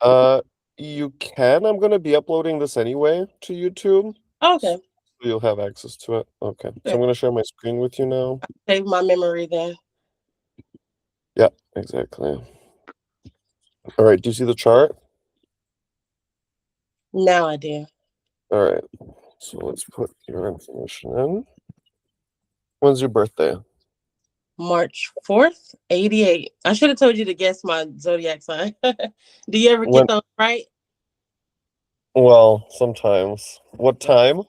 Uh, you can. I'm gonna be uploading this anyway to YouTube, so Okay. you'll have access to it. Okay, so Good. I'm gonna share my screen with you now. Save my memory then. Yeah, exactly. All right, do you see the chart? Now I do. All right, so let's put your information in. When's your birthday? March 4th, 88. I should have told you to guess my zodiac sign. Do you ever get When? those right? Well, sometimes. What time?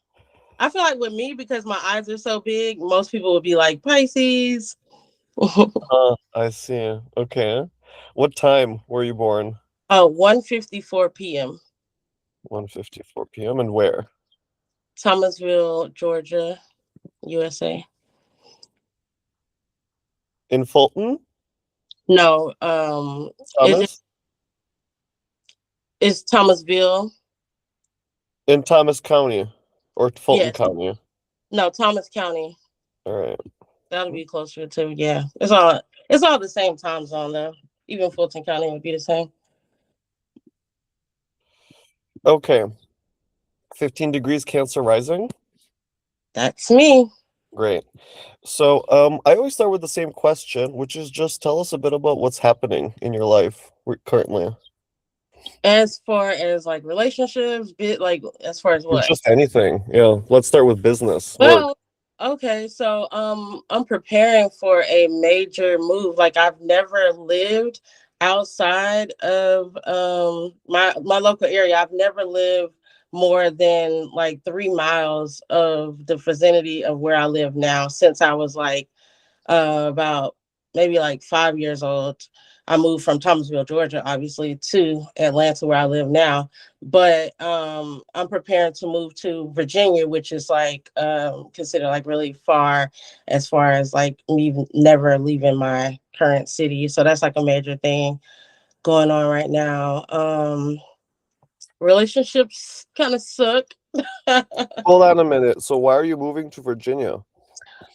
I feel like with me, because my eyes are so big, most people would be like Pisces. I see. Okay. What time were you born? Oh, 1:54 p.m. 1:54 p.m. And where? Thomasville, Georgia, USA. In Fulton? No, it's just Thomas? it's Thomasville. In Thomas County or Fulton Yes. County? No, Thomas County. All right. That'll be closer to, yeah. It's all the same time zone though. Even Fulton County would be the same. Okay. 15 degrees Cancer rising. That's me. Great. So, I always start with the same question, which is just tell us a bit about what's happening in your life currently. As far as like relationships, bit like as far as what? Just anything. Yeah. Let's start with business, work. Well, okay, so I'm preparing for a major move. Like I've never lived outside of my local area. I've never lived more than like 3 miles of the vicinity of where I live now since I was like about maybe like 5 years old. I moved from Thomasville, Georgia, obviously, to Atlanta, where I live now. But I'm preparing to move to Virginia, which is like considered like really far as like me never leaving my current city. So that's like a major thing going on right now. Relationships kind of suck. Hold on a minute. So why are you moving to Virginia?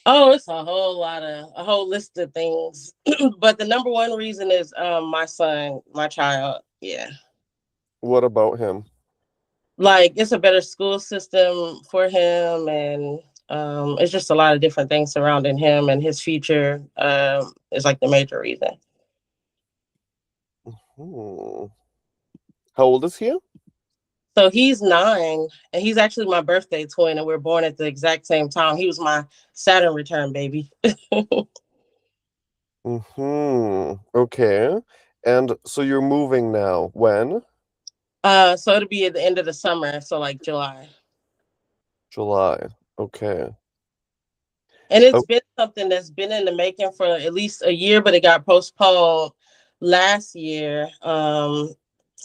Oh, it's a whole list of things. But the number one reason is my son, my child. Yeah. What about him? Like it's a better school system for him, and it's just a lot of different things surrounding him and his future is like the major reason. Hmm. How old is he? So he's 9 and he's actually my birthday twin, and we're born at the exact same time. He was my Saturn return baby. Okay. And so you're moving now. When? So it'll be at the end of the summer, so like July. July. Okay. And it's Oh, been something that's been in the making for at least a year, but it got postponed last year.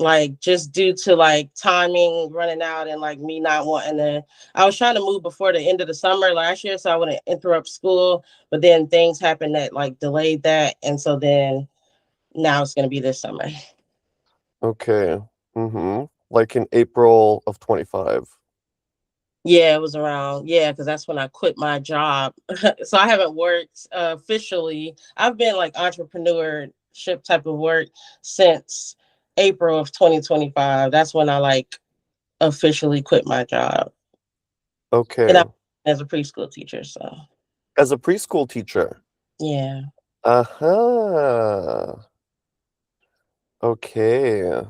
Like just due to like timing running out and like me not wanting to. I was trying to move before the end of the summer last year, so I wouldn't interrupt school. But then things happened that like delayed that, and so then now it's gonna be this summer. okay. Like in April of 25. Yeah, it was around, yeah, because that's when I quit my job. So I haven't worked officially. I've been like entrepreneurship type of work since April of 2025. That's when I like officially quit my job. And I Okay. as a preschool teacher. So As a preschool teacher. yeah. Uh-huh. Okay.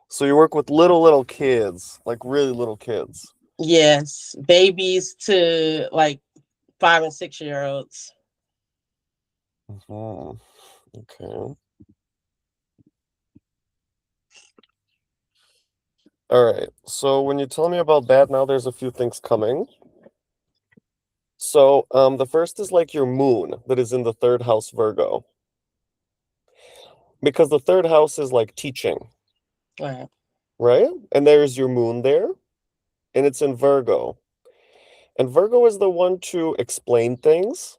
So you work with little kids, like really little kids. Yes. Babies to like 5 and 6 year olds. Mhm. Okay. All right. So when you tell me about that, now there's a few things coming. So, the first is like your moon that is in the third house Virgo, because the third house is like teaching, Right. right? And there's your moon there, and it's in Virgo. And Virgo is the one to explain things,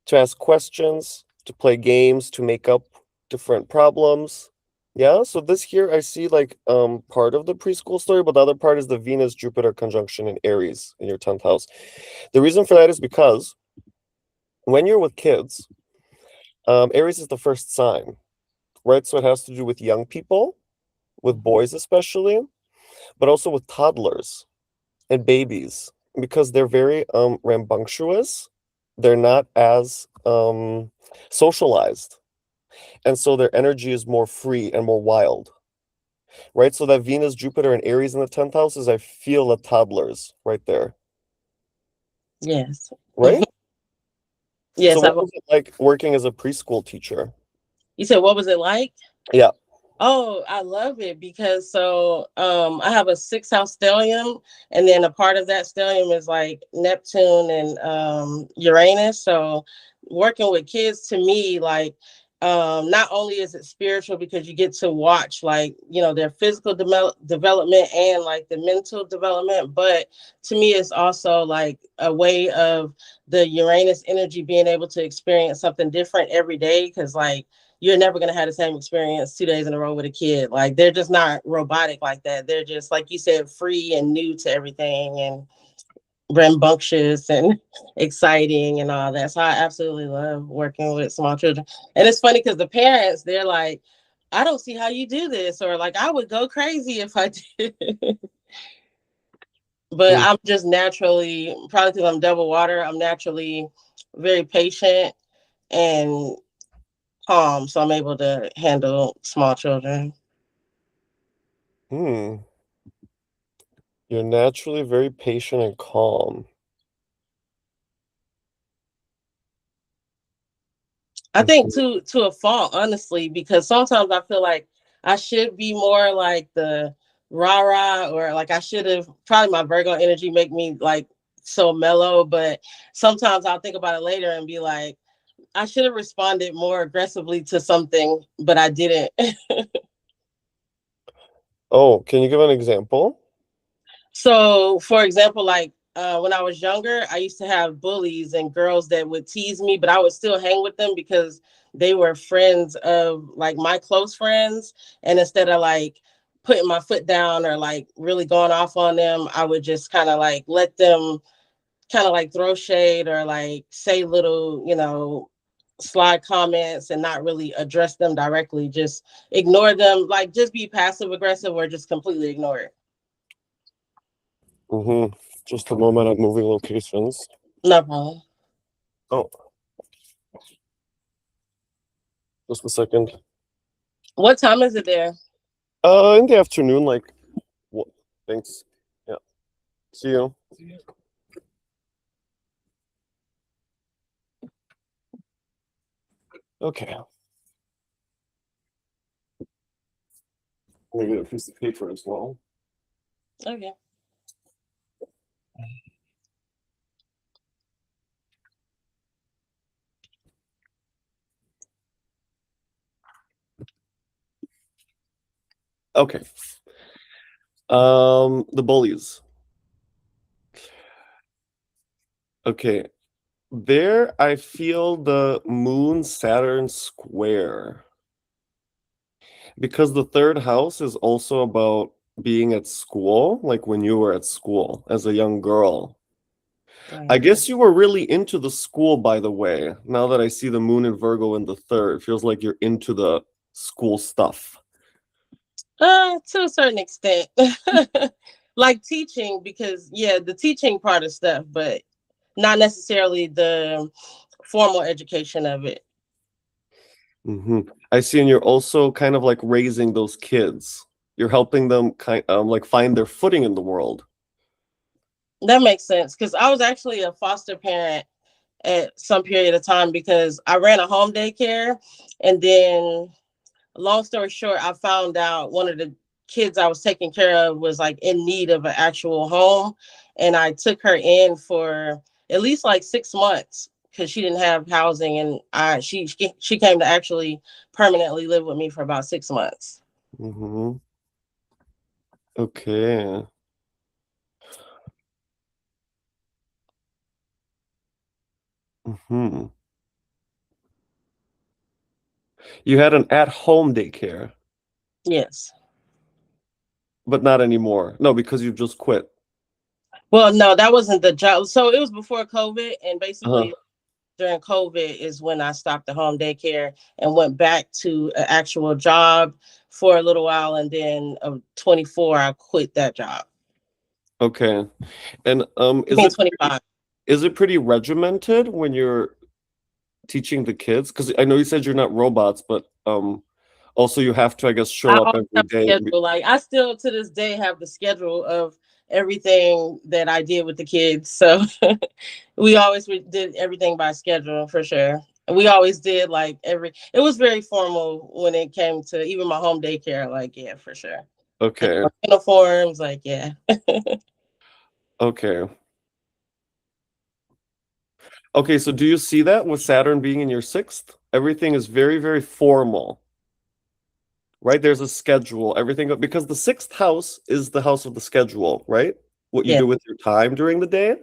to ask questions, to play games, to make up different problems. Yeah, so this year I see like part of the preschool story, but the other part is the Venus Jupiter conjunction in Aries in your 10th house. The reason for that is because when you're with kids, Aries is the first sign. right? So it has to do with young people, with boys especially, but also with toddlers and babies because they're very rambunctious. They're not as socialized. And so their energy is more free and more wild, right? So that Venus, Jupiter, and Aries in the 10th house is I feel the toddlers right there, Yes. right? So Yes, what I've was it like working as a preschool teacher? you said what was it like? Yeah. Oh, I love it because I have a six house stellium, and then a part of that stellium is like Neptune and Uranus. So working with kids to me, like not only is it spiritual because you get to watch like, their physical development and like the mental development, but to me it's also like a way of the Uranus energy being able to experience something different every day because like you're never going to have the same experience 2 days in a row with a kid. Like they're just not robotic like that. They're just, like you said, free and new to everything and rambunctious and exciting and all that. So I absolutely love working with small children. And it's funny because the parents, they're like, I don't see how you do this, or like I would go crazy if I did. But Mm, I'm just naturally, probably because I'm double water, I'm naturally very patient and calm, so I'm able to handle small children. hmm. You're naturally very patient and calm. I think Mhm. to a fault, honestly, because sometimes I feel like I should be more like the rah rah, or like I should have, probably my Virgo energy make me like so mellow, but sometimes I'll think about it later and be like, I should have responded more aggressively to something, but I didn't. Oh, can you give an example? So, for example, like when I was younger, I used to have bullies and girls that would tease me, but I would still hang with them because they were friends of like my close friends. And instead of like putting my foot down or like really going off on them, I would just kind of like let them kind of like throw shade or like say little, slide comments and not really address them directly. Just ignore them, like just be passive aggressive or just completely ignore it. Mm-hmm. Just a moment, I'm moving locations. No problem. Oh, just a second. What time is it there? In the afternoon, like, what? Thanks. Yeah. See you. Okay. Let me get a piece of paper as well. Okay. Okay. The bullies. Okay. There, I feel the Moon Saturn square because the third house is also about being at school, like when you were at school as a young girl. I Right. guess you were really into the school, by the way. Now that I see the Moon in Virgo in the third, it feels like you're into the school stuff. To a certain extent. Like teaching, because yeah, the teaching part of stuff, but not necessarily the formal education of it. Hmm. I see, and you're also kind of like raising those kids. You're helping them like find their footing in the world. That makes sense because I was actually a foster parent at some period of time because I ran a home daycare, and then long story short, I found out one of the kids I was taking care of was like in need of an actual home. And I took her in for at least like 6 months because she didn't have housing. And she came to actually permanently live with me for about 6 months. Hmm. Okay. Hmm. You had an at-home daycare, Yes. but not anymore. No, because you just quit. Well, no, that wasn't the job. So it was before COVID. And Uh-huh. basically during COVID is when I stopped the home daycare and went back to an actual job for a little while, and then 24 I quit that job. Okay. And I mean 25. is it pretty regimented when you're teaching the kids? Because I know you said you're not robots, but also you have to, I guess, I show up always every have a day. schedule. Like I still to this day have the schedule of everything that I did with the kids. So we always did everything by schedule for sure. We always did like it was very formal when it came to even my home daycare. Like, yeah, for sure. Like Okay. uniforms, like, yeah. Okay. Okay, so do you see that with Saturn being in your sixth? Everything is very, very formal, right? There's a schedule, everything, because the sixth house is the house of the schedule, right? What you Yeah, do with your time during the day.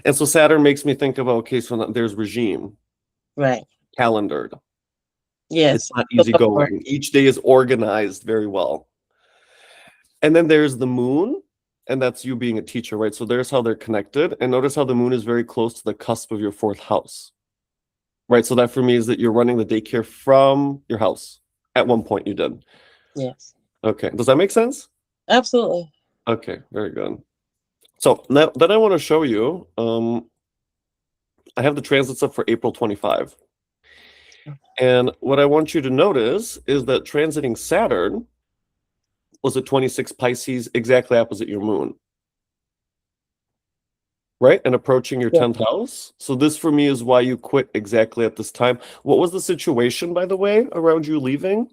And so Saturn makes me think of, okay, so there's regime, right. calendared. It's Yes. not So go for it. easygoing. Each day is organized very well. And then there's the moon, and that's you being a teacher, right? So there's how they're connected. And notice how the moon is very close to the cusp of your fourth house, right? So that for me is that you're running the daycare from your house. At one point you did. Yes. Okay. Does that make sense? Absolutely. Okay, very good. So now then I want to show you, I have the transits up for April 25. And what I want you to notice is that transiting Saturn was at 26 Pisces, exactly opposite your moon, right? And approaching your Yeah. 10th house. So this for me is why you quit exactly at this time. What was the situation, by the way, around you leaving?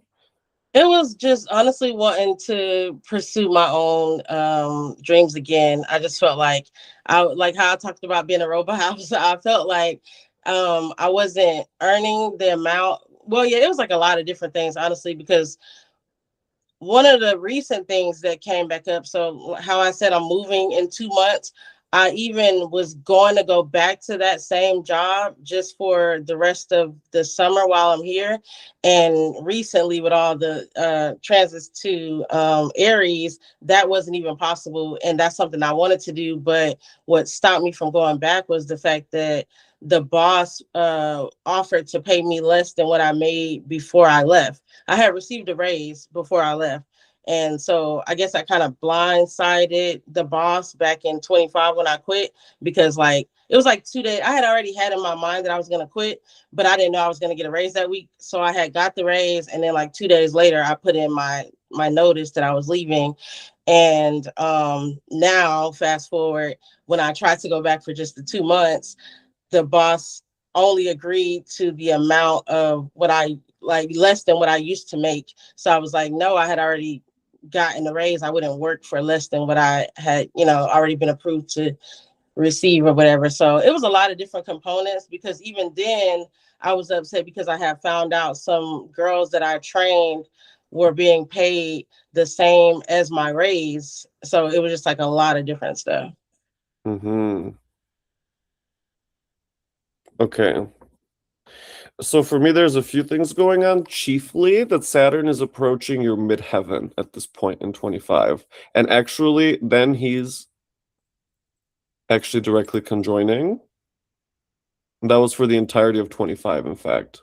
It was just honestly wanting to pursue my own dreams again. I just felt like like how I talked about being a robot house. I felt like I wasn't earning the amount. Well, yeah, it was like a lot of different things, honestly, because one of the recent things that came back up, so how I said I'm moving in 2 months, I even was going to go back to that same job just for the rest of the summer while I'm here. And recently with all the transits to Aries, that wasn't even possible, and that's something I wanted to do. But what stopped me from going back was the fact that the boss offered to pay me less than what I made before I left. I had received a raise before I left. And so I guess I kind of blindsided the boss back in 25 when I quit, because like it was like 2 days. I had already had in my mind that I was going to quit, but I didn't know I was going to get a raise that week. So I had got the raise, and then like 2 days later I put in my notice that I was leaving. And now fast forward, when I tried to go back for just the 2 months, the boss only agreed to the amount of what I like, less than what I used to make. So I was like, no, I had already gotten a raise. I wouldn't work for less than what I had, already been approved to receive or whatever. So it was a lot of different components, because even then I was upset because I had found out some girls that I trained were being paid the same as my raise. So it was just like a lot of different stuff. Mm-hmm. Okay. So for me, there's a few things going on. Chiefly that Saturn is approaching your midheaven at this point in 25. And actually, then he's actually directly conjoining. That was for the entirety of 25, in fact.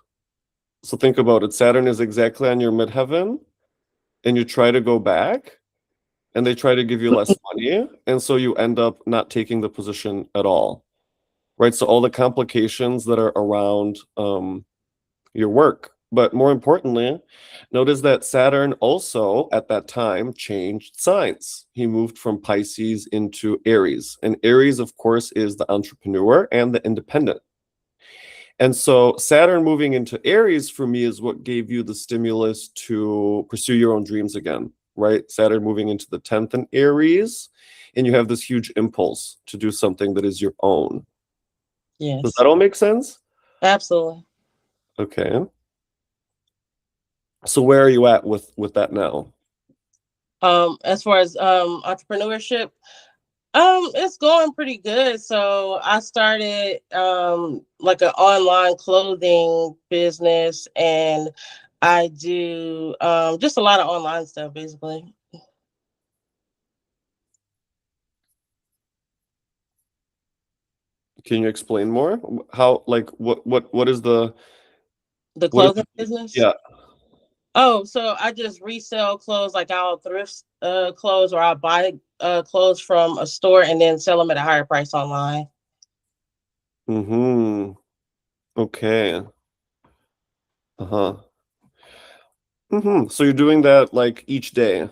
So think about it. Saturn is exactly on your midheaven, and you try to go back, and they try to give you less money. And so you end up not taking the position at all. Right? So all the complications that are around your work. But more importantly, notice that Saturn also at that time changed signs. He moved from Pisces into Aries. And Aries, of course, is the entrepreneur and the independent. And so Saturn moving into Aries for me is what gave you the stimulus to pursue your own dreams again, right? Saturn moving into the 10th in Aries, and you have this huge impulse to do something that is your own. Does Yes, that all make sense? absolutely. Okay. So where are you at with that now? As far as entrepreneurship, it's going pretty good. So I started like an online clothing business, and I do just a lot of online stuff basically. Can you explain more? How, like, what is the, The what is clothing business. yeah. Oh, so I just resell clothes, like I'll thrift clothes, or I'll buy clothes from a store and then sell them at a higher price online. Mm-hmm. Okay. Uh-huh. Mm-hmm. So you're doing that like each day.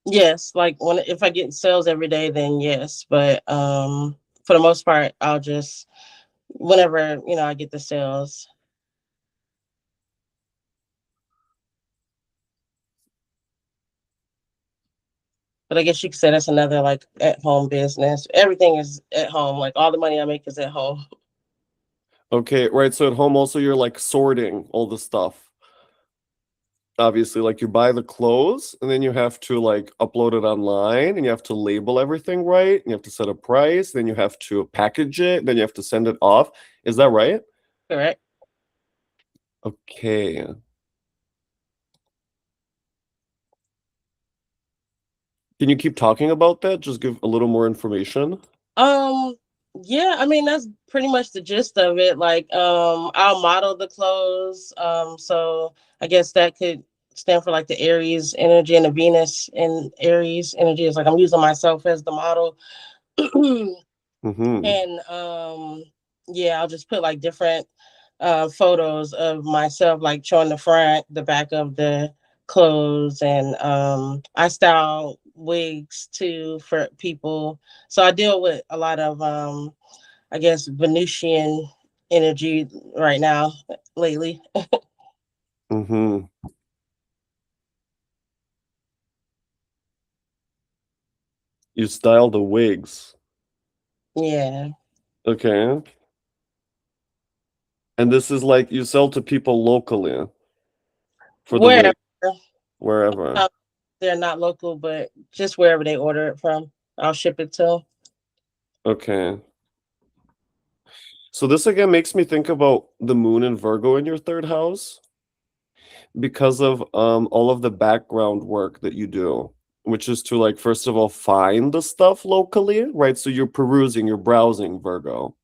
Yes, like when if I get sales every day, then yes. But for the most part, I'll just whenever I get the sales. But I guess you could say that's another like at home business. Everything is at home. Like all the money I make is at home. Okay, right. So at home also you're like sorting all the stuff. Obviously, like you buy the clothes and then you have to like upload it online and you have to label everything right and you have to set a price, then you have to package it, then you have to send it off. Is that right? Correct. Okay. Can you keep talking about that? Just give a little more information. Um, yeah, I mean that's pretty much the gist of it. Like, I'll model the clothes. So I guess that could stand for like the Aries energy, and the Venus in Aries energy is like I'm using myself as the model. Mm-hmm. And yeah, I'll just put like different photos of myself, like showing the front, the back of the clothes, and I style wigs too for people. So I deal with a lot of I guess Venusian energy right now lately. Mm-hmm. You style the wigs. Yeah. Okay. And this is like you sell to people locally for the Wherever. wig, wherever. uh, they're not local, but just wherever they order it from, I'll ship it to. Okay. So this again makes me think about the moon and Virgo in your third house because of all of the background work that you do, which is to like first of all find the stuff locally, right? So you're perusing, you're browsing Virgo.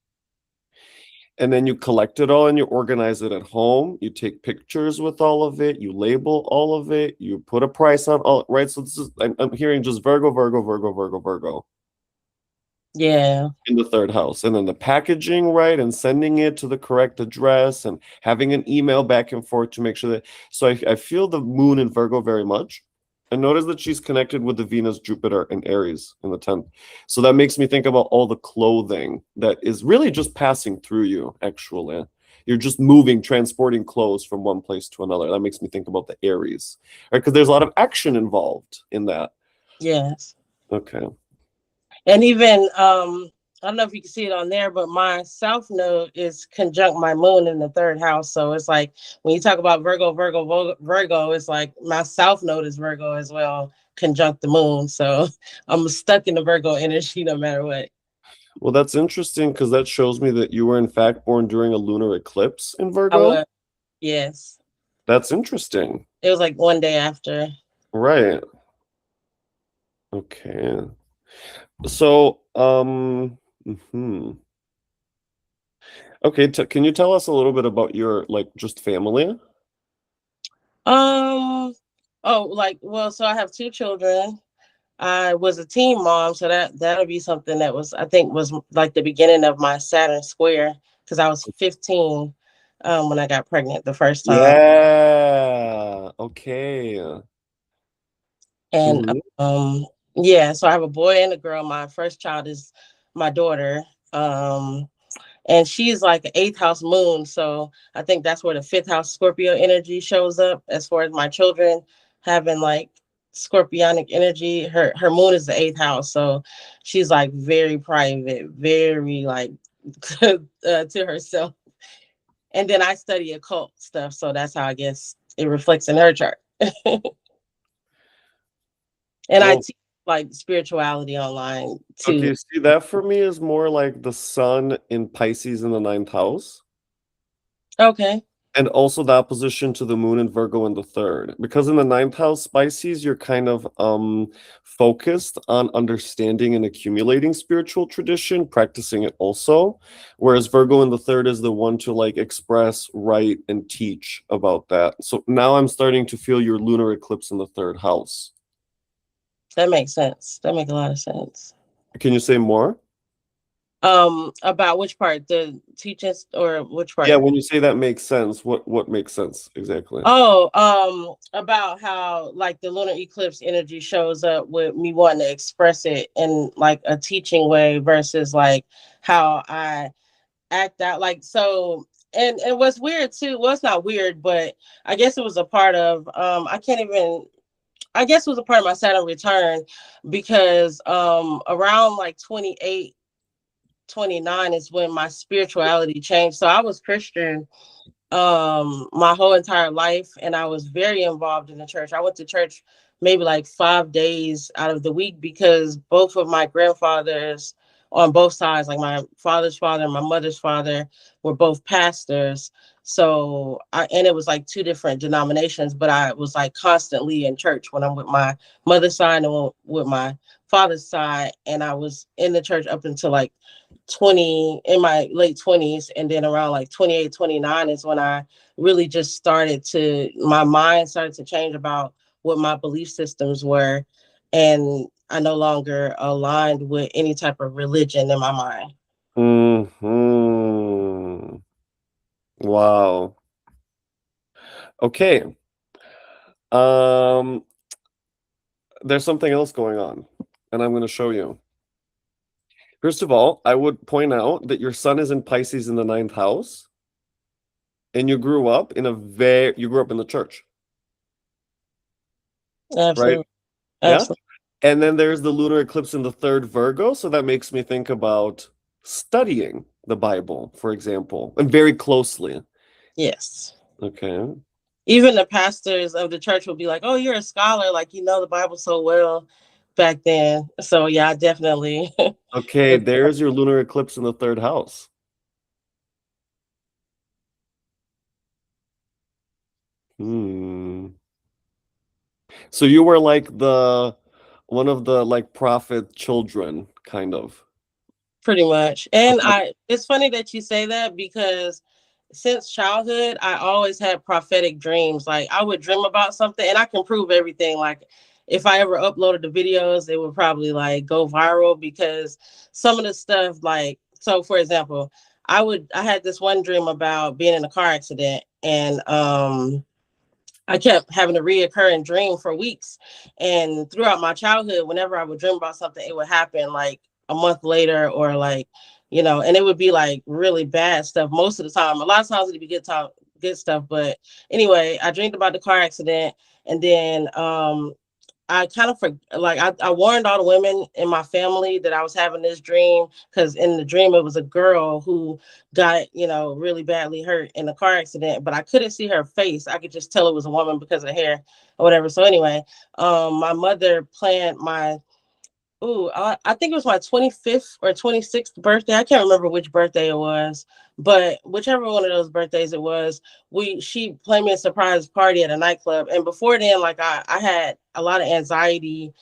And then you collect it all and you organize it at home. You take pictures with all of it, you label all of it, you put a price on all, right? So this is I'm hearing just Virgo, Virgo, Virgo, Virgo, Virgo Yeah. in the third house, and then the packaging right and sending it to the correct address and having an email back and forth to make sure that, so I feel the moon in Virgo very much. And notice that she's connected with the Venus Jupiter and Aries in the 10th, so that makes me think about all the clothing that is really just passing through you. Actually, you're just moving, transporting clothes from one place to another. That makes me think about the Aries, right? Because there's a lot of action involved in that. Yes. Okay. And even I don't know if you can see it on there, but my south node is conjunct my moon in the third house. So it's like when you talk about Virgo, it's like my south node is Virgo as well, conjunct the moon. So I'm stuck in the Virgo energy no matter what. Well, that's interesting because that shows me that you were in fact born during a lunar eclipse in I Virgo. was, yes. That's interesting. It was like one day after. Right. Okay. So, mhm. Okay, can you tell us a little bit about your like just family? Um, oh, like, well, so I have two children. I was a teen mom, so that'll be something that was, I think, was like the beginning of my Saturn square, because I was 15 when I got pregnant the first time. Yeah. Okay. And Hmm. yeah, so I have a boy and a girl. My first child is my daughter. Um, and she's like an eighth house moon. So I think that's where the fifth house Scorpio energy shows up as far as my children having like scorpionic energy. Her moon is the eighth house. So she's like very private, very like to herself. And then I study occult stuff. So that's how I guess it reflects in her chart. And I Well, teach like spirituality online too. okay, see that for me is more like the sun in Pisces in the ninth house. Okay. And also the opposition to the moon in Virgo in the third. Because in the ninth house, Pisces, you're kind of focused on understanding and accumulating spiritual tradition, practicing it also. Whereas Virgo in the third is the one to like express, write, and teach about that. So now I'm starting to feel your lunar eclipse in the third house. That makes sense. That makes a lot of sense. Can you say more? About which part? The teachings or which Yeah, part? when you say that makes sense, what makes sense exactly? Oh, about how like the lunar eclipse energy shows up with me wanting to express it in like a teaching way versus like how I act out. Like so, and what's weird too, well, it's not weird, but I guess it was a part of I can't even I guess it was a part of my Saturn return because around like 28, 29 is when my spirituality changed. So I was Christian my whole entire life, and I was very involved in the church. I went to church maybe like 5 days out of the week because both of my grandfathers on both sides, like my father's father and my mother's father, were both pastors. So I and it was like two different denominations, but I was like constantly in church when I'm with my mother's side and with my father's side, and I was in the church up until like 20 in my late 20s, and then around like 28, 29 is when I really just started to my mind started to change about what my belief systems were, and I no longer aligned with any type of religion in my mind. Hmm. Wow. Okay. Um, there's something else going on, and I'm going to show you. First of all, I would point out that your sun is in Pisces in the ninth house, and you grew up in the church, right? Absolutely. Yeah. Absolutely. And then there's the lunar eclipse in the third Virgo, so that makes me think about studying the Bible, for example, and very closely. Yes. Okay. Even the pastors of the church will be like, oh, you're a scholar, like you know the Bible so well back then. So yeah, I definitely Okay, there's your lunar eclipse in the third house. Hmm. So you were like the one of the like prophet children, kind of. pretty much. And Okay. it's funny that you say that because since childhood, I always had prophetic dreams. Like I would dream about something and I can prove everything. Like if I ever uploaded the videos, it would probably like go viral because some of the stuff like so for example, I had this one dream about being in a car accident and I kept having a reoccurring dream for weeks. And throughout my childhood, whenever I would dream about something, it would happen like a month later or like, and it would be like really bad stuff most of the time. A lot of times it'd be good stuff. But anyway, I dreamed about the car accident and then I kind of like I warned all the women in my family that I was having this dream because in the dream it was a girl who got really badly hurt in a car accident, but I couldn't see her face. I could just tell it was a woman because of the hair or whatever. So anyway, my mother planned my I think it was my 25th or 26th birthday. I can't remember which birthday it was, but whichever one of those birthdays it was, she planned me a surprise party at a nightclub. And before then, like I had a lot of anxiety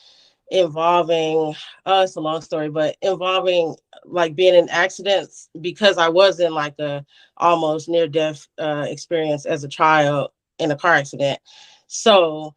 involving it's a long story, but involving like being in accidents because I was in like a almost near death experience as a child in a car accident. So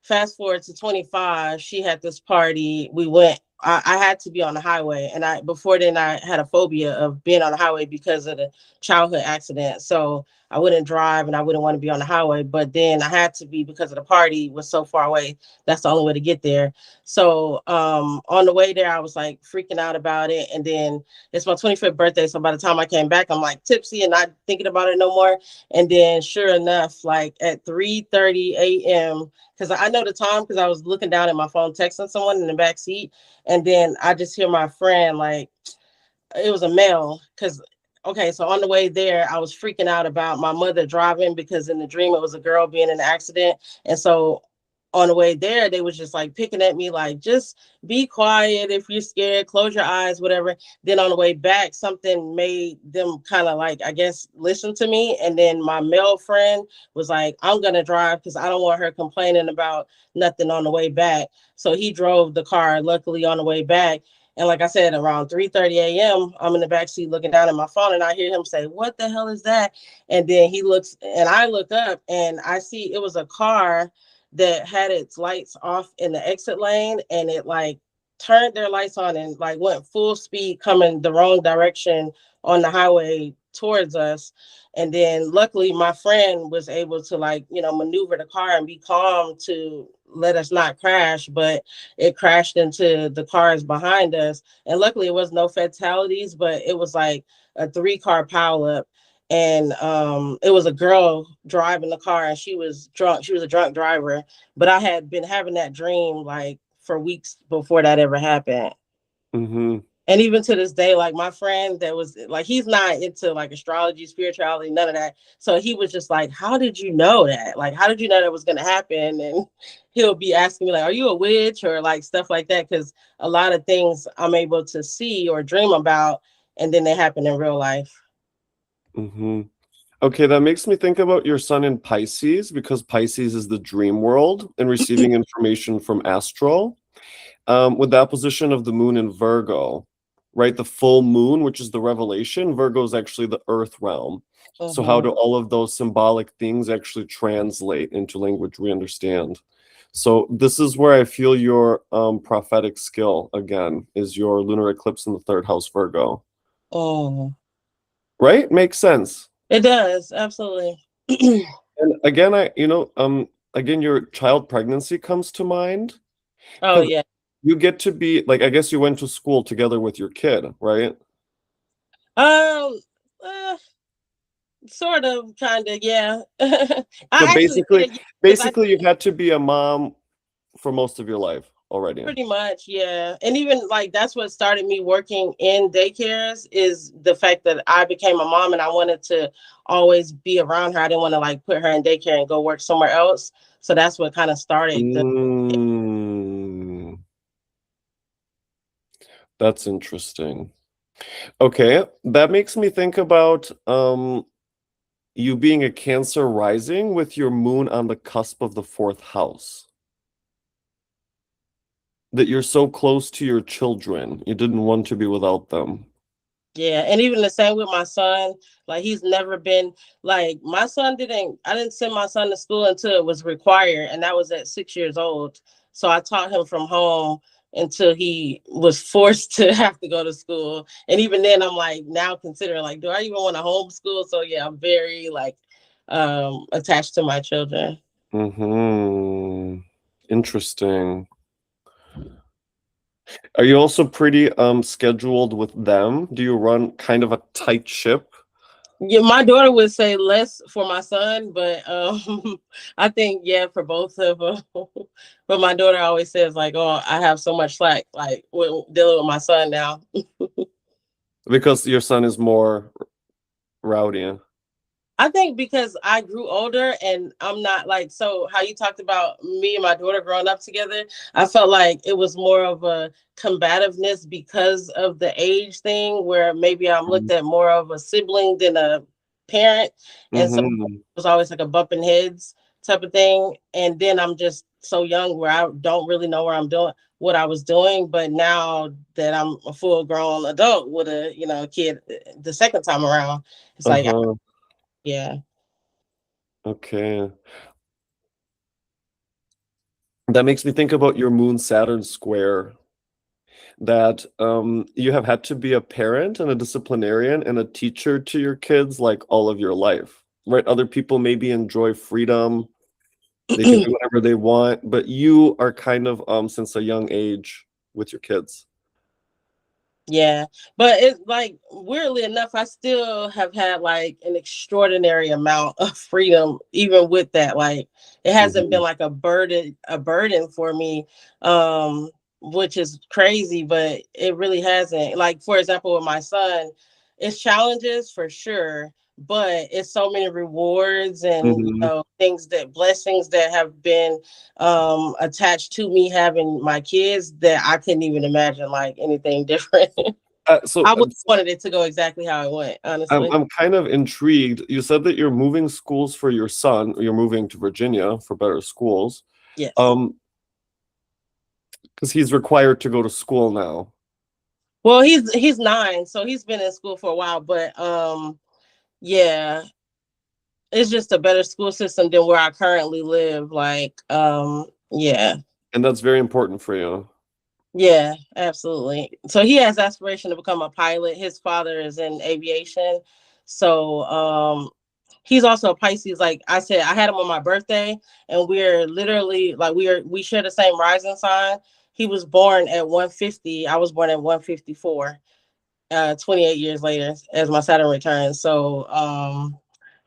fast forward to 25, she had this party. We went. I had to be on the highway, and I before then I had a phobia of being on the highway because of the childhood accident. So I wouldn't drive, and I wouldn't want to be on the highway. But then I had to be because of the party was so far away. That's the only way to get there. So on the way there, I was like freaking out about it, and then it's my 25th birthday. So by the time I came back, I'm like tipsy and not thinking about it no more. And then sure enough, like at 3:30 a.m because I know the time because I was looking down at my phone, texting someone in the back seat, and then I just hear my friend like it was a male. Because okay, so on the way there, I was freaking out about my mother driving because in the dream it was a girl being in an accident, and so on the way there, they was just like picking at me, like, just be quiet. If you're scared, close your eyes, whatever. Then on the way back, something made them kind of like, I guess, listen to me. And then my male friend was like, I'm going to drive because I don't want her complaining about nothing on the way back. So he drove the car, luckily, on the way back. And like I said, around 3:30 a.m., I'm in the backseat looking down at my phone, and I hear him say, "What the hell is that?" And then he looks, and I look up, and I see it was a car that had its lights off in the exit lane, and it like turned their lights on and like went full speed coming the wrong direction on the highway towards us. And then luckily my friend was able to, like, maneuver the car and be calm to let us not crash, but it crashed into the cars behind us. And luckily it was no fatalities, but it was like a 3-car pileup. And it was a girl driving the car, and she was drunk. She was a drunk driver. But I had been having that dream like for weeks before that ever happened. Mm-hmm. And even to this day, like, my friend that was like, he's not into like astrology, spirituality, none of that. So he was just like, how did you know that? Like, how did you know that was going to happen? And he'll be asking me like, are you a witch, or like stuff like that? Because a lot of things I'm able to see or dream about, and then they happen in real life. Mm-hmm. Okay, that makes me think about your sun in Pisces, because Pisces is the dream world and receiving information from astral. With the opposition of the moon in Virgo, right? The full moon, which is the revelation, Virgo is actually the earth realm. So how Mm-hmm. do all of those symbolic things actually translate into language we understand? So this is where I feel your prophetic skill again is your lunar eclipse in the third house Virgo. Oh, Right? Makes sense. it does. Absolutely. And again, again, your child pregnancy comes to mind Oh, because yeah. you get to be like, I guess you went to school together with your kid, right? Um, uh, sort of, kind of, yeah. So I actually basically, did, because I basically, you've had to be a mom for most of your life already. pretty much, yeah. And even like that's what started me working in daycares, is the fact that I became a mom and I wanted to always be around her. I didn't want to like put her in daycare and go work somewhere else. So that's what kind of started the. Mm, that's interesting. Okay, that makes me think about you being a Cancer rising with your moon on the cusp of the fourth house. That you're so close to your children, you didn't want to be without them. Yeah, and even the same with my son. Like, he's never been like, my son didn't. I didn't send my son to school until it was required, and that was at 6 years old. So I taught him from home until he was forced to have to go to school. And even then, I'm like now considering like, do I even want to homeschool? So yeah, I'm very like attached to my children. Mm-hmm. Interesting. Are you also pretty scheduled with them? Do you run kind of a tight ship? Yeah, my daughter would say less for my son, but I think yeah for both of them. But my daughter always says like, "Oh, I have so much slack like with dealing with my son now." Because your son is more rowdy. I think because I grew older and I'm not like, so how you talked about me and my daughter growing up together, I felt like it was more of a combativeness because of the age thing, where maybe I'm looked at more of a sibling than a parent. And so Mm-hmm. was always like a bumping heads type of thing. And then I'm just so young where I don't really know where I'm doing what I was doing. But now that I'm a full grown adult with a kid the second time around, it's like Uh-huh. yeah. Okay. That makes me think about your Moon Saturn square, that you have had to be a parent and a disciplinarian and a teacher to your kids like all of your life, right? Other people maybe enjoy freedom, they can do whatever they want, but you are kind of since a young age with your kids. Yeah, but it's like weirdly enough, I still have had like an extraordinary amount of freedom, even with that. Like, it hasn't been Mhm. like a burden for me, which is crazy, but it really hasn't. Like, for example, with my son, it's challenges for sure, but it's so many rewards and Hmm. things that blessings that have been attached to me having my kids that I couldn't even imagine like anything different. So I would wanted it to go exactly how it went, honestly. I'm kind of intrigued. You said that you're moving schools for your son. You're moving to Virginia for better schools. Yes. Um, because he's required to go to school now. Well, he's 9, so he's been in school for a while, but yeah, it's just a better school system than where I currently live. Like, yeah. And that's very important for you. Yeah, absolutely. So he has aspiration to become a pilot. His father is in aviation. So he's also a Pisces. Like I said, I had him on my birthday, and we're literally like we share the same rising sign. He was born at 150. I was born at 154, 28 years later as my Saturn returns. So I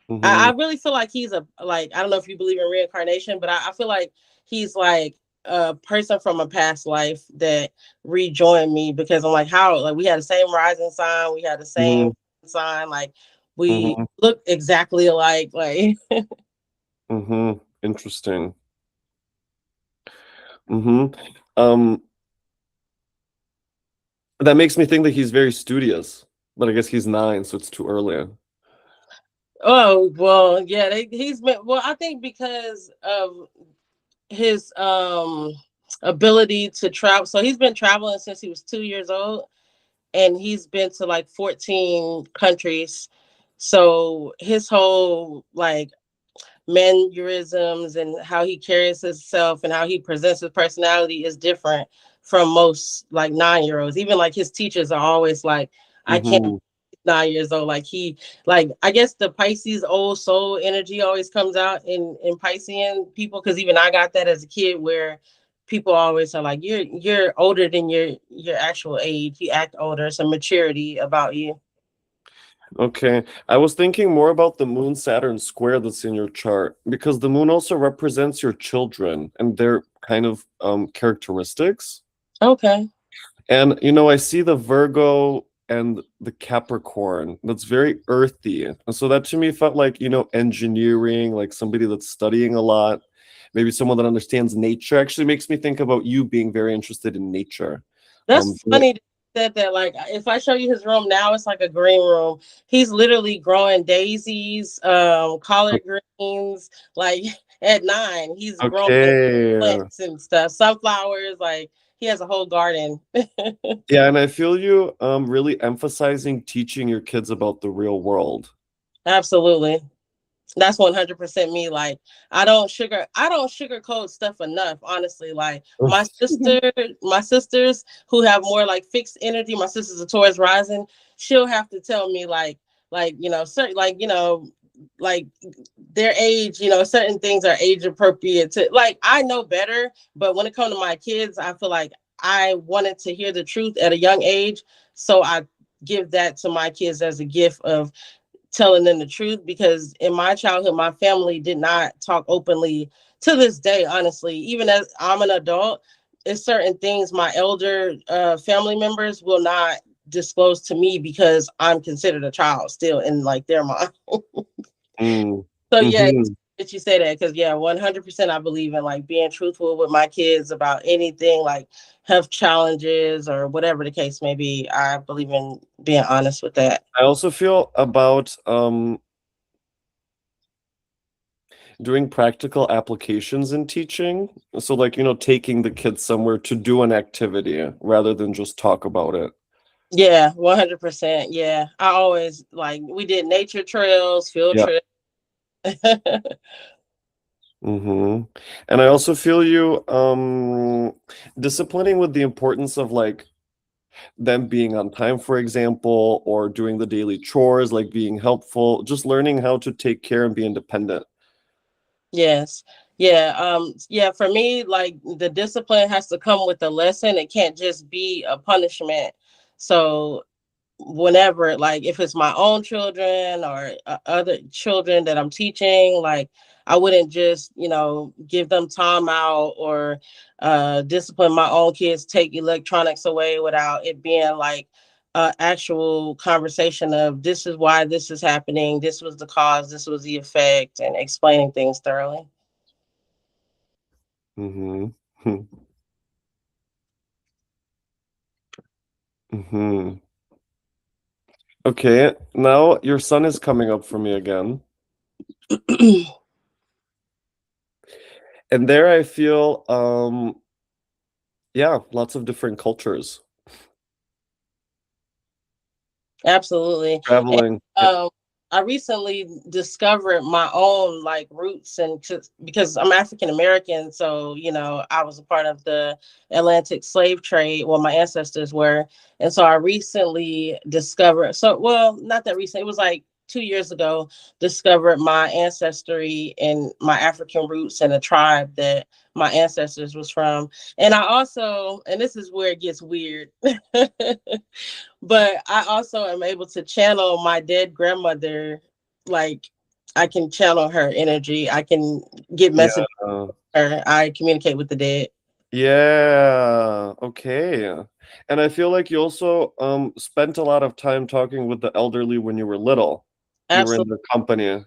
Hmm. really feel like he's a like I don't know if you believe in reincarnation, but I feel like he's like a person from a past life that rejoined me because I'm like how like we had the same rising sign, we had the same Hmm. sign, like we Hmm. look exactly alike. Like Hmm. Interesting. Hmm. Um, that makes me think that he's very studious, but I guess he's 9, so it's too early. oh well, yeah, he's been well. I think because of his ability to travel, so he's been traveling since he was 2 years old and he's been to like 14 countries. So his whole like mannerisms and how he carries himself and how he presents his personality is different from most like 9-year-olds. Even like his teachers are always like, I can't Hmm. 9 years old. Like he like I guess the Pisces old soul energy always comes out in Piscean people because even I got that as a kid where people always are like you're older than your actual age. You act older. Some maturity about you. Okay. I was thinking more about the moon Saturn square that's in your chart because the moon also represents your children and their kind of characteristics. Okay. And I see the Virgo and the Capricorn. That's very earthy. And so that to me felt like, engineering, like somebody that's studying a lot, maybe someone that understands nature. Actually makes me think about you being very interested in nature. Um, That's funny that like if I show you his room now, it's like a green room. He's literally growing daisies, collard greens. Like at 9, he's growing okay. plants and stuff, sunflowers. Like he has a whole garden. Yeah, and I feel you really emphasizing teaching your kids about the real world. Absolutely. That's 100% me. Like I don't sugarcoat stuff enough, honestly. Like my sisters who have more like fixed energy, my sister's a Taurus rising, she'll have to tell me certain like their age, certain things are age appropriate to like I know better, but when it comes to my kids, I feel like I wanted to hear the truth at a young age. So I give that to my kids as a gift of telling them the truth because in my childhood my family did not talk openly to this day, honestly. Even as I'm an adult, it's certain things my elder family members will not disclose to me because I'm considered a child still in like their mind. Mm. So yeah, Hmm. that you say that because yeah, 100% I believe in like being truthful with my kids about anything like health challenges or whatever the case may be. I believe in being honest with that. I also feel about doing practical applications in teaching. So like, taking the kids somewhere to do an activity rather than just talk about it. Yeah, 100%. Yeah. I always like we did nature trails, field Yeah. trips. Hmm. And I also feel you disciplining with the importance of like them being on time, for example, or doing the daily chores, like being helpful, just learning how to take care and be independent. Yes. Yeah. Yeah, for me, like the discipline has to come with the lesson. It can't just be a punishment. So whenever like if it's my own children or other children that I'm teaching, like I wouldn't just give them time out or discipline my own kids, take electronics away without it being like actual conversation of this is why this is happening, this was the cause, this was the effect, and explaining things thoroughly. Mm-hmm. Mm-hmm. Okay, now your sun is coming up for me again. And there I feel yeah, lots of different cultures. Absolutely. And Traveling. Yeah. um, I recently discovered my own like roots, and because I'm African American, so I was a part of the Atlantic slave trade. Well, my ancestors were, and so I recently discovered. So, well, not that recent. It was like 2 years ago. Discovered my ancestry and my African roots and a tribe that my ancestors was from. And I also, and this is where it gets weird. But I also am able to channel my dead grandmother. Like, I can channel her energy. I can get messages Yeah. from her. I communicate with the dead. Yeah. Okay. And I feel like you also spent a lot of time talking with the elderly when you were little. You were in Absolutely. the company.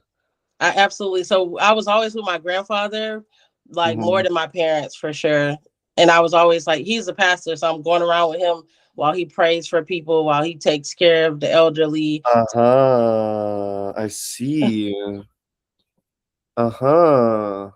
Absolutely. So I was always with my grandfather, like more Mm-hmm. than my parents for sure. And I was always like, he's a pastor, so I'm going around with him while he prays for people, while he takes care of the elderly. Uh-huh. I see. Uh-huh.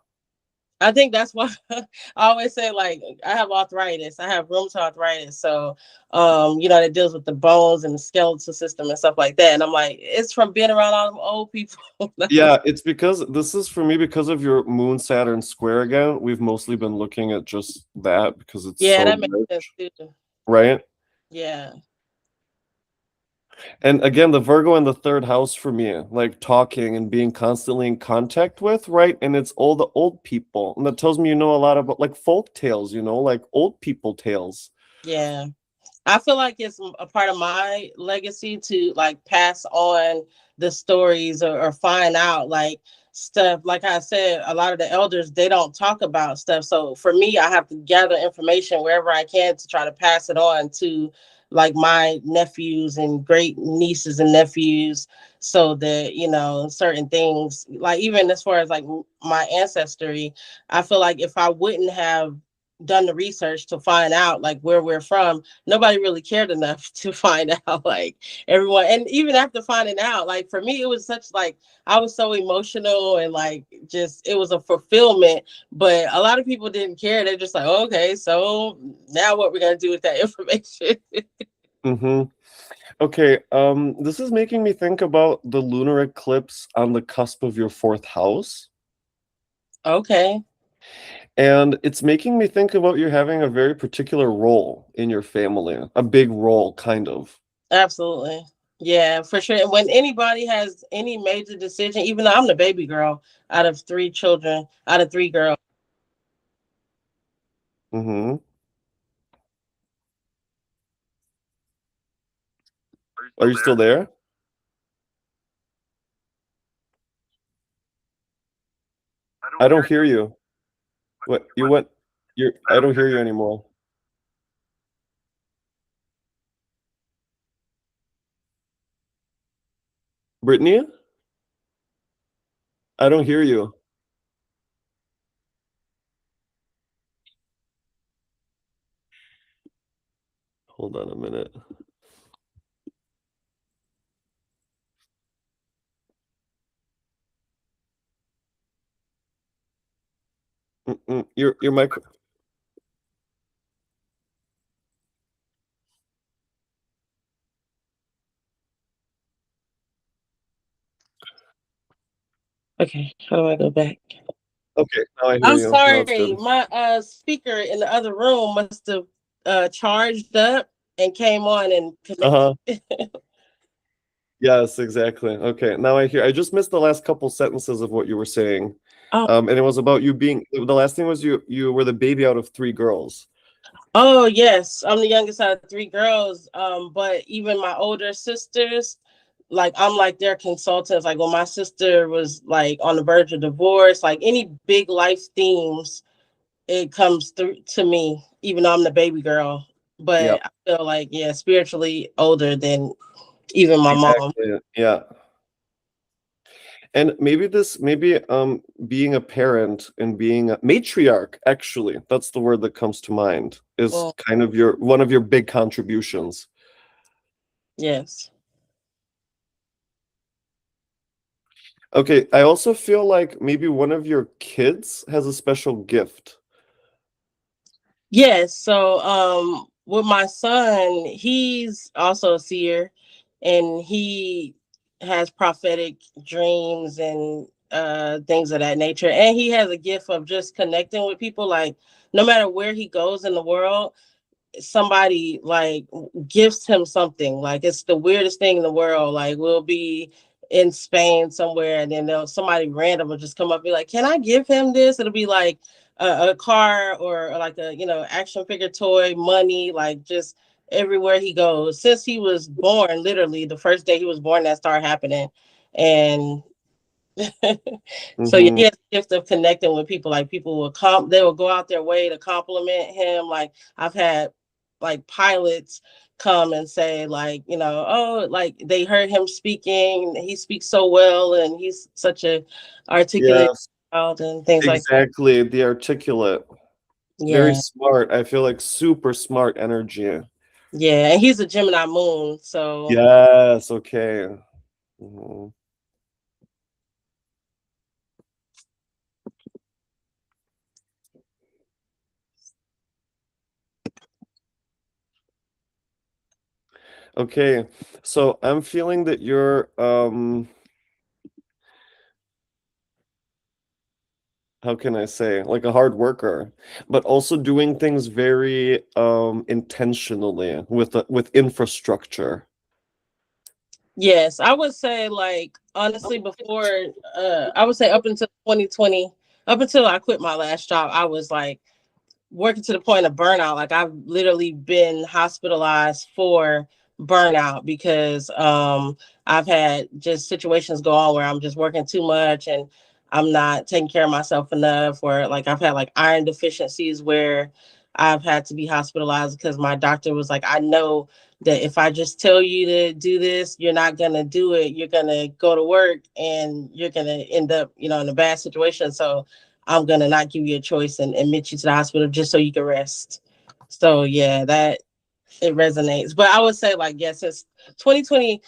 I think that's why I always say, like, I have arthritis. I have rheumatoid arthritis. So that deals with the bones and the skeletal system and stuff like that. And I'm like, it's from being around all them old people. Yeah, it's because this is for me because of your Moon Saturn square again. We've mostly been looking at just that because it's Yeah, so that makes sense rich, too. right? Yeah. And again, the Virgo in the third house for me, like talking and being constantly in contact with, right? And it's all the old people. And that tells me you know a lot about like folk tales, like old people tales. Yeah. I feel like it's a part of my legacy to like pass on the stories, or find out like stuff. Like I said, a lot of the elders, they don't talk about stuff. So for me, I have to gather information wherever I can to try to pass it on to like my nephews and great nieces and nephews, so that certain things, like even as far as like my ancestry, I feel like if I wouldn't have done the research to find out like where we're from, nobody really cared enough to find out like everyone. And even after finding out, like for me, it was such like I was so emotional, and like just it was a fulfillment. But a lot of people didn't care. They're just like, okay, so now what we're gonna do with that information? Mm-hmm. Okay, this is making me think about the lunar eclipse on the cusp of your fourth house. Okay. And it's making me think about you having a very particular role in your family, a big role, kind of. Absolutely. Yeah, for sure. And when anybody has any major decision, even though I'm the baby girl out of three children, out of three girls. Mm-hmm. Are you still there? I don't hear you. What you went? You're. I don't hear you anymore. Brittany, I don't hear you. Hold on a minute. Your mic. Okay, how do I go back? Okay, now I hear I'm you. Now it's sorry, good. my speaker in the other room must have charged up and came on and Uh-huh. connected. Yes, exactly. Okay, now I hear. I just missed the last couple sentences of what you were saying. Oh, And it was about you being the last thing was you were the baby out of three girls. oh yes, I'm the youngest out of three girls. But even my older sisters, like I'm like their consultants. Like when my sister was like on the verge of divorce, like any big life themes, it comes through to me, even though I'm the baby girl. Yep. but I feel like, yeah, spiritually older than even my mom. Exactly. Yeah. And maybe being a parent and being a matriarch, actually, that's the word that comes to mind, is Well, kind of your one of your big contributions. yes. Okay, I also feel like maybe one of your kids has a special gift. Yes. So with my son, he's also a seer, and he has prophetic dreams and things of that nature. And he has a gift of just connecting with people, like no matter where he goes in the world, somebody like gifts him something. Like it's the weirdest thing in the world. Like we'll be in Spain somewhere, and then somebody random will just come up and be like, "Can I give him this?" It'll be like a car or like a action figure toy, money, like just everywhere he goes. Since he was born, literally the first day he was born, that started happening, and so yeah, Hmm. he has the gift of connecting with people. Like people will come, they will go out their way to compliment him. Like I've had like pilots come and say like, oh, like they heard him speaking. He speaks so well, and he's such a articulate Yes, child and things like that. exactly. The articulate. Very Yeah, smart. I feel like super smart energy. yeah, and he's a Gemini moon, so Yes, okay. Mhm. Okay, so I'm feeling that you're how can I say, like a hard worker, but also doing things very intentionally with infrastructure. yes, I would say like honestly before I would say up until 2020, up until I quit my last job, I was like working to the point of burnout. Like I've literally been hospitalized for burnout because I've had just situations go on where I'm just working too much and I'm not taking care of myself enough, or like I've had like iron deficiencies where I've had to be hospitalized because my doctor was like, I know that if I just tell you to do this, you're not gonna do it. You're gonna go to work and you're gonna end up, in a bad situation. So I'm gonna not give you a choice and admit you to the hospital just so you can rest. So yeah, that it resonates. But I would say like, yeah, since 2020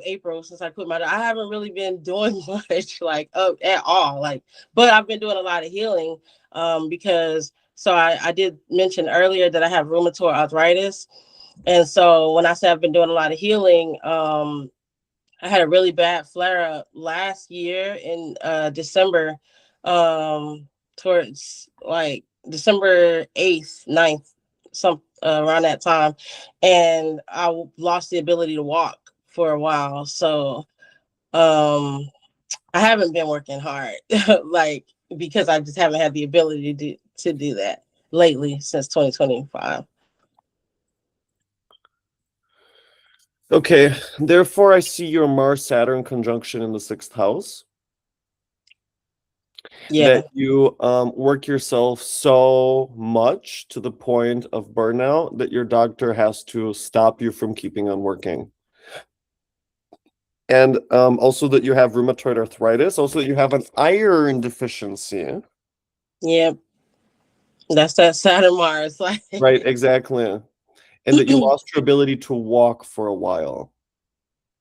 April, since I quit my job, I haven't really been doing much like at all. Like, but I've been doing a lot of healing because so I did mention earlier that I have rheumatoid arthritis. And so when I say I've been doing a lot of healing, I had a really bad flare up last year in December, towards like December 8th, 9th, some around that time. And I lost the ability to walk for a while. So I haven't been working hard, like, because I just haven't had the ability to do that lately since 2025. Okay, therefore I see your Mars Saturn conjunction in the sixth house, Yeah. that you work yourself so much to the point of burnout that your doctor has to stop you from keeping on working. And also that you have rheumatoid arthritis, also that you have an iron deficiency. Yeah. That's that Saturn Mars. Like, Right, exactly. And that you lost your ability to walk for a while.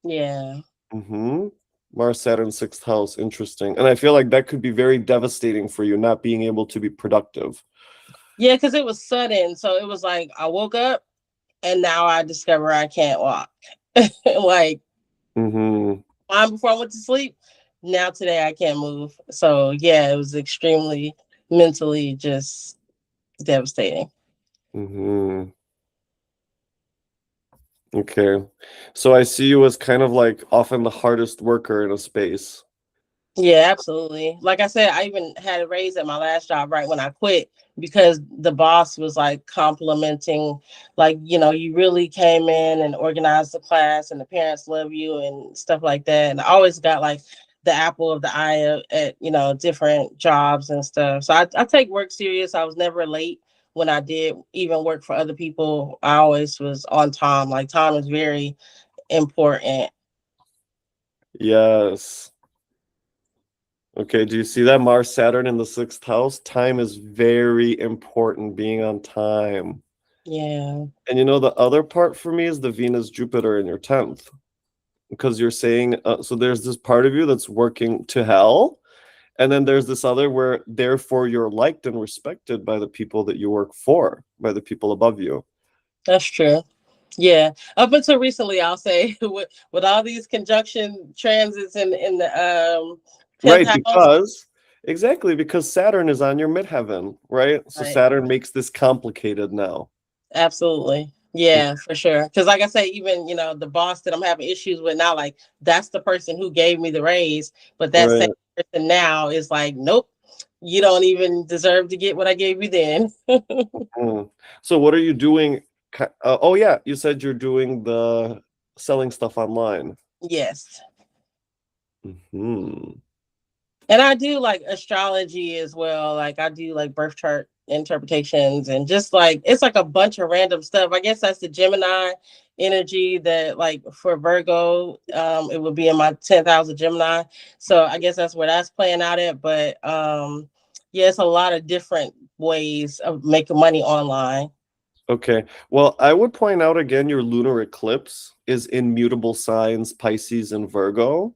yeah. Mm-hmm. Mars, Saturn, sixth house, interesting. And I feel like that could be very devastating for you, not being able to be productive. Yeah, because it was sudden. So it was like I woke up and now I discover I can't walk. Like Mm-hmm. time before I went to sleep. Now today I can't move. So yeah, it was extremely mentally just devastating. Mm-hmm. Okay. So I see you as kind of like often the hardest worker in a space. Yeah, absolutely. Like I said, I even had a raise at my last job right when I quit because the boss was like complimenting, like, you really came in and organized the class and the parents love you and stuff like that. And I always got like the apple of the eye at, different jobs and stuff. So I take work serious. I was never late when I did even work for other people, I always was on time. Like time is very important. Yes. Okay, do you see that Mars Saturn in the sixth house? Time is very important, being on time. Yeah, And the other part for me is the Venus Jupiter in your 10th, because you're saying, so there's this part of you that's working to hell. And then there's this other where, therefore, you're liked and respected by the people that you work for, by the people above you. that's true. Yeah, up until recently, I'll say with all these conjunction transits in the 10th Right, house. because Saturn is on your midheaven, right? So Right. Saturn makes this complicated now. Absolutely. Yeah, for sure. Because, like I say, even the boss that I'm having issues with now, like that's the person who gave me the raise, but that same Right. person now is like, nope, you don't even deserve to get what I gave you then. Mm. So what are you doing? Oh yeah, you said you're doing the selling stuff online. Yes. Hmm. And I do like astrology as well. Like I do like birth chart interpretations and just like it's like a bunch of random stuff. I guess that's the Gemini energy that like for Virgo, it would be in my 10th house of Gemini. So I guess that's where that's playing out at. But yeah, it's a lot of different ways of making money online. Okay. Well, I would point out again your lunar eclipse is in mutable signs, Pisces and Virgo.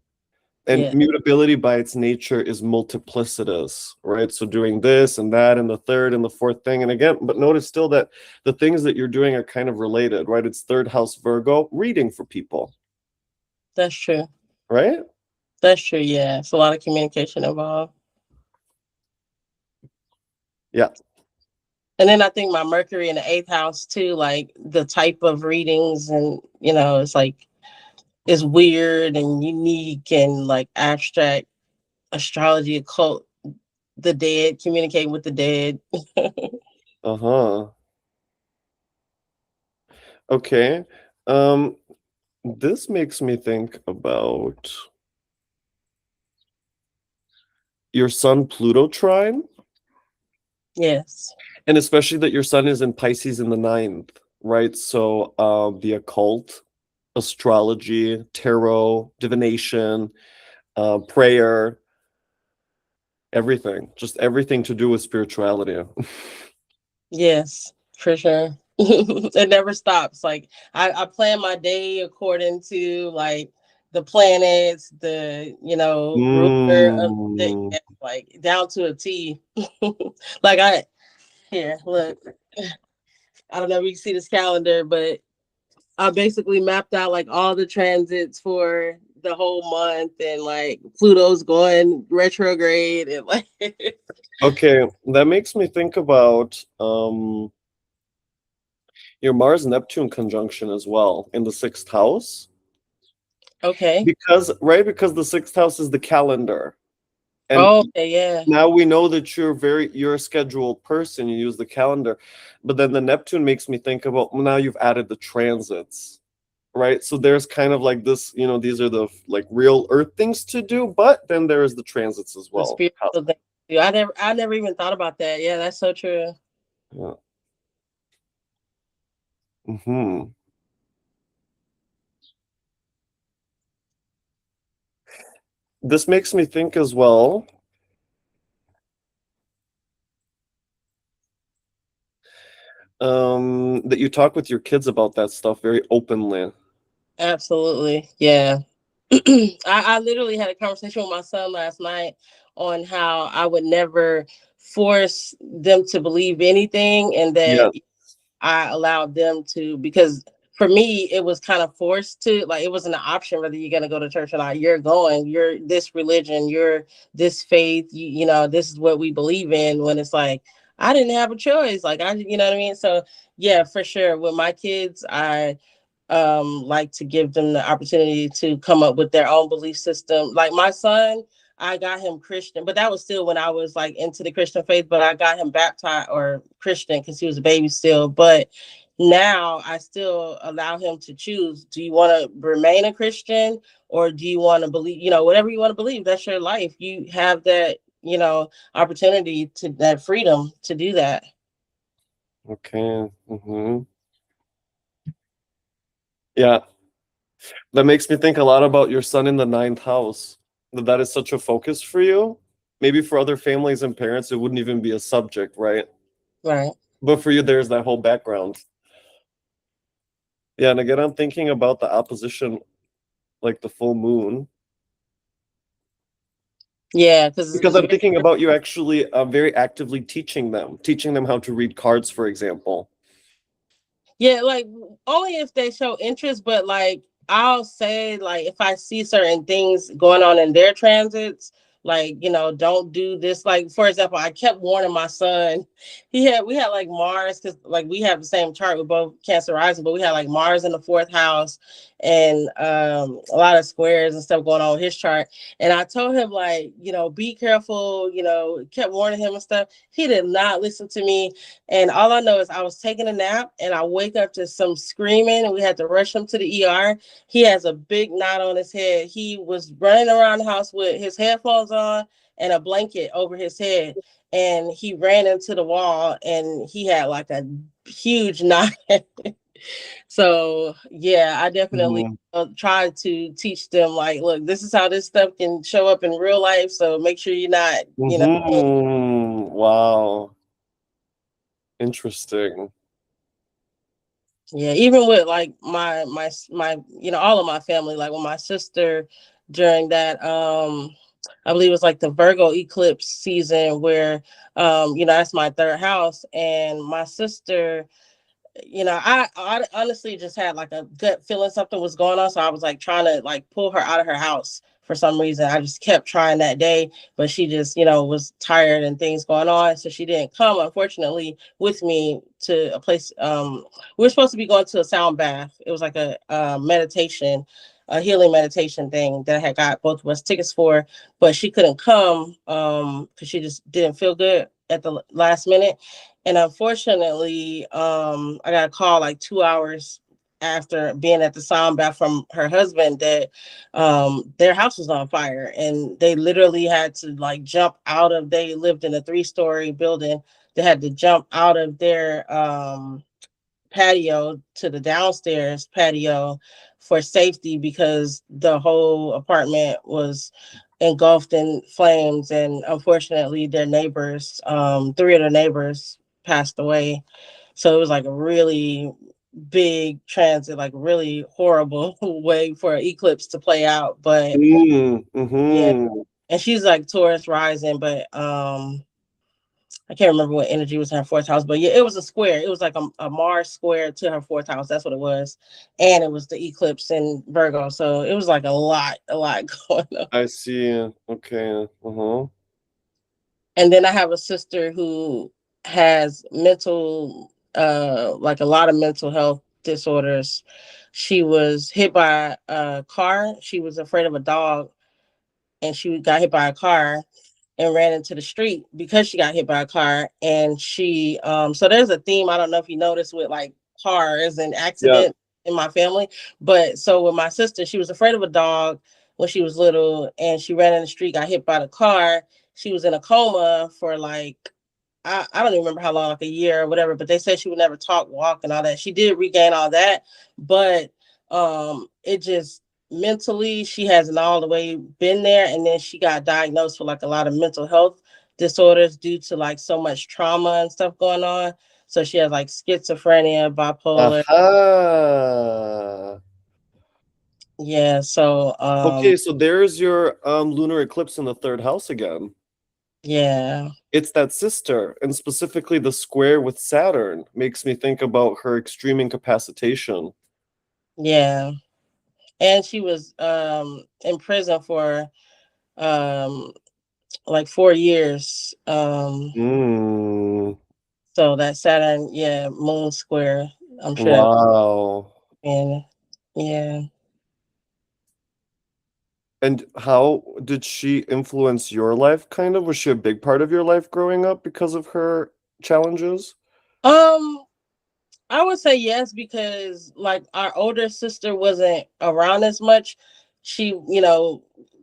And Yeah, mutability by its nature is multiplicitous, right? So doing this and that and the third and the fourth thing. And again, but notice still that the things that you're doing are kind of related, right? It's third house Virgo, reading for people, that's true. right? That's true. Yeah, it's a lot of communication involved. Yeah. And then I think my Mercury in the eighth house too, like the type of readings and it's like it's weird and unique and like abstract astrology, occult, the dead, communicating with the dead. Uh-huh. Okay. Um, this makes me think about your Sun Pluto trine, Yes. and especially that your Sun is in Pisces in the ninth, right? So the occult, astrology, tarot, divination, prayer, everything, just everything to do with spirituality. Yes, for sure. It never stops. Like I plan my day according to like the planets, the ruler of the Mm. yeah, like down to a T. Like I here, look. I don't know if you can see this calendar, but I basically mapped out like all the transits for the whole month and like Pluto's going retrograde and like Okay, that makes me think about your Mars Neptune conjunction as well in the sixth house. okay. Because the sixth house is the calendar. And Oh, okay, yeah. now we know that you're a scheduled person, you use the calendar. But then the Neptune makes me think about, well, now you've added the transits, right? So there's kind of like this, these are the like real earth things to do, but then there's the transits as The well. spiritual thing. I never even thought about that. Yeah, that's so true. Yeah. Hmm. This makes me think as well, that you talk with your kids about that stuff very openly. Absolutely. Yeah. I literally had a conversation with my son last night on how I would never force them to believe anything and that Yeah. I allowed them to because for me it was kind of forced to like it wasn't an option whether you're gonna go to church or not. You're going, you're this religion, you're this faith, this is what we believe in when it's like I didn't have a choice. Like you know what I mean? So yeah, for sure. With my kids, I like to give them the opportunity to come up with their own belief system. Like my son, I got him Christian, but that was still when I was like into the Christian faith, but I got him baptized or Christian because he was a baby still. But now I still allow him to choose. Do you want to remain a Christian or do you want to believe, whatever you want to believe? That's your life. You have that, opportunity to that freedom to do that. Okay. Yeah, that makes me think a lot about your son in the ninth house. That is such a focus for you. Maybe for other families and parents, it wouldn't even be a subject, right? Right. But for you, there's that whole background. Yeah, and again, I'm thinking about the opposition, like the full moon, Yeah, because because I'm thinking about you actually very actively teaching them how to read cards, for example. yeah, like only if they show interest, but like I'll say like if I see certain things going on in their transits, like don't do this. Like for example, I kept warning my son. We had like Mars because like we have the same chart with both Cancer rising, but we had like Mars in the fourth house and a lot of squares and stuff going on with his chart. And I told him like be careful. Kept warning him and stuff. He did not listen to me. And all I know is I was taking a nap and I wake up to some screaming and we had to rush him to the ER. He has a big knot on his head. He was running around the house with his headphones on and a blanket over his head. And he ran into the wall and he had like a huge knot. So yeah, I definitely Mhm. try to teach them like, look, this is how this stuff can show up in real life. So make sure you're not, Wow. Interesting. yeah, even with like my all of my family, like with my sister during that I believe it was like the Virgo eclipse season where that's my third house and my sister I honestly just had like a gut feeling something was going on. So I was like trying to like pull her out of her house for some reason. I just kept trying that day, but she just, was tired and things going on. So she didn't come, unfortunately, with me to a place. We were supposed to be going to a sound bath. It was like a meditation, a healing meditation thing that I had got both of us tickets for, but she couldn't come because she just didn't feel good at the last minute. And unfortunately, I got a call like 2 hours after being at the sound bath from her husband that their house was on fire and they literally had to like jump out of, they lived in a 3-story building. They had to jump out of their patio to the downstairs patio for safety because the whole apartment was engulfed in flames. And unfortunately, their neighbors, 3 of their neighbors, passed away. So it was like a really big transit, like really horrible way for an eclipse to play out. But yeah, Mm-hmm. and she's like Taurus rising, but I can't remember what energy was in her fourth house, but yeah, it was a square. It was like a Mars square to her fourth house. That's what it was. And it was the eclipse in Virgo. So it was like a lot going on. I see. Okay. Uh-huh. And then I have a sister who has mental, like a lot of mental health disorders. She was hit by a car. She was afraid of a dog and she got hit by a car and ran into the street because she got hit by a car. And she so there's a theme, I don't know if you noticed, with like cars and Yeah. accident in my family. But so with my sister, she was afraid of a dog when she was little and she ran in the street, got hit by the car. She was in a coma for like I don't even remember how long, like a year or whatever, but they said she would never talk, walk, and all that. She did regain all that, but it just mentally she hasn't all the way been there. And then she got diagnosed with like a lot of mental health disorders due to like so much trauma and stuff going on. So she has like schizophrenia, bipolar. Aha. Yeah. So Okay, so there's your lunar eclipse in the third house again. yeah, It's that sister, and specifically the square with Saturn makes me think about her extreme incapacitation. yeah. And she was in prison for um like 4 years. Mm, So that Saturn, yeah, moon square, I'm sure that, wow. and yeah. And how did she influence your life, kind of? Was she a big part of your life growing up because of her challenges? Um, I would say yes, because like our older sister wasn't around as much. She,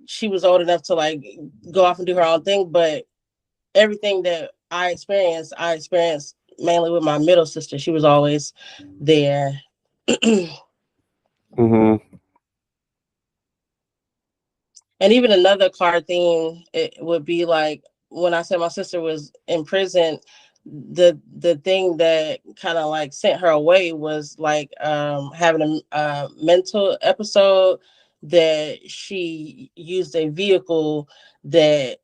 she was old enough to like go off and do her own thing, but everything that I experienced mainly with my middle sister. She was always there. Mm-hmm. And even another card theme, it would be like when I said my sister was in prison, the thing that kind of like sent her away was like having a mental episode that she used a vehicle that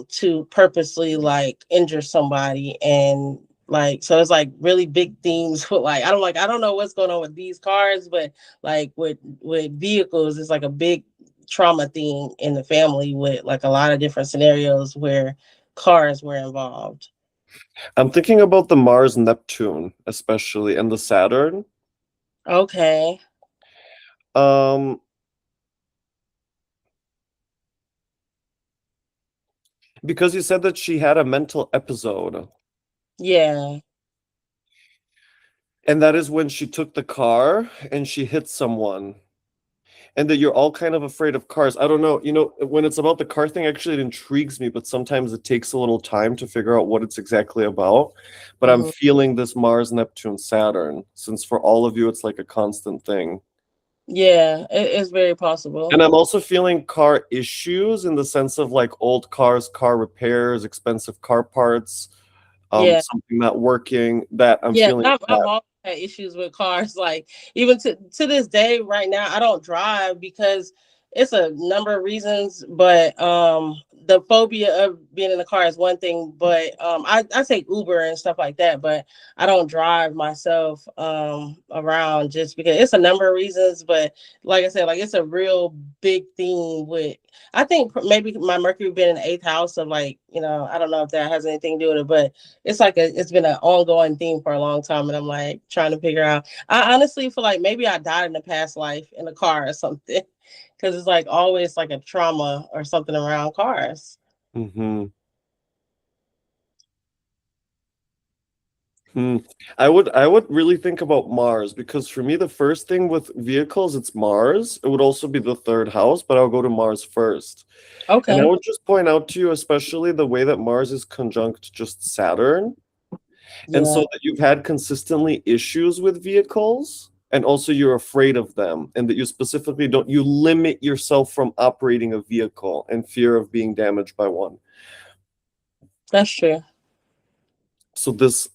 to purposely like injure somebody. And like so it's like really big themes with like I don't know what's going on with these cards, but like with vehicles it's like a big trauma theme in the family with like a lot of different scenarios where cars were involved. I'm thinking about the Mars Neptune, especially, and the Saturn. Okay. Um, because you said that she had a mental episode, Yeah. and that is when she took the car and she hit someone, and that you're all kind of afraid of cars. I don't know, when it's about the car thing, actually, it intrigues me, but sometimes it takes a little time to figure out what it's exactly about. But I'm Mhm. feeling this Mars, Neptune, Saturn, since for all of you, it's like a constant thing. Yeah, it's very possible. And I'm also feeling car issues in the sense of like old cars, car repairs, expensive car parts, Yeah. something not working, that I'm Yeah, feeling and I've that. always had issues with cars. Like even to this day, right now, I don't drive because it's a number of reasons. But the phobia of being in the car is one thing. But I take Uber and stuff like that. But I don't drive myself around just because it's a number of reasons. But like I said, like it's a real big theme with. I think maybe my Mercury being in the eighth house of like I don't know if that has anything to do with it, but it's been an ongoing theme for a long time, and I'm like trying to figure out. I honestly feel like maybe I died in a past life in a car or something, because it's like always like a trauma or something around cars. Hmm. Hmm. I would really think about Mars, because for me the first thing with vehicles, it's Mars. It would also be the third house, but I'll go to Mars first. And I Okay. would just point out to you, especially the way that Mars is conjunct just Saturn. And so Yeah, that you've had consistently issues with vehicles, and also you're afraid of them, and that you specifically don't, you limit yourself from operating a vehicle and fear of being damaged by one. that's true. So this,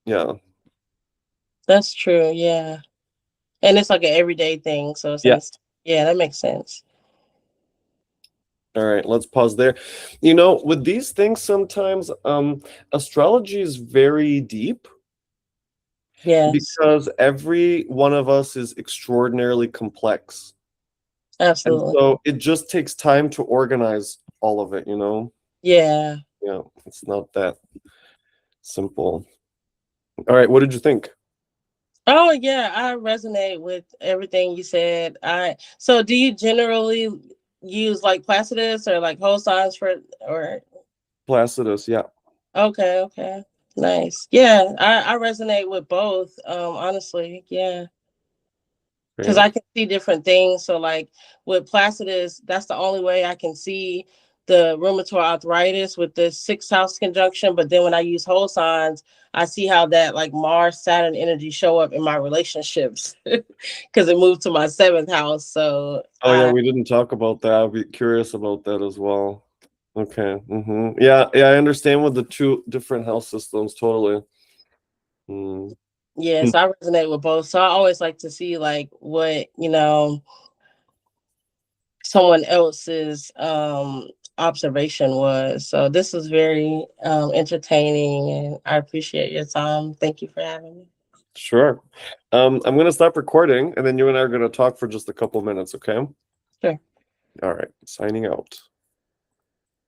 yeah. That's true. Yeah, and it's like an everyday thing, so Yeah. since yeah, that makes sense. All right, let's pause there. With these things, sometimes astrology is very deep, Yes, because every one of us is extraordinarily complex. And absolutely. so it just takes time to organize all of it. Yeah. Yeah, it's not that simple. All right, what did you think? Oh yeah, I resonate with everything you said. I so do you generally use like Placidus or like whole signs for or Placidus, yeah. okay, okay. Nice. Yeah, I resonate with both. Honestly, yeah. Because Great. I can see different things. So like with Placidus, that's the only way I can see the rheumatoid arthritis with the sixth house conjunction. But then when I use whole signs, I see how that like Mars Saturn energy show up in my relationships because it moved to my seventh house. So Oh yeah, I we didn't talk about that. I'll be curious about that as well. Okay. Yeah, yeah, I understand with the two different health systems totally. Mm. yeah, so I resonate with both. So I always like to see like what someone else's observation was. So this was very entertaining, and I appreciate your time. Thank you for having me. Sure. I'm gonna stop recording, and then you and I are gonna talk for just a couple minutes, okay? Sure. All right, signing out.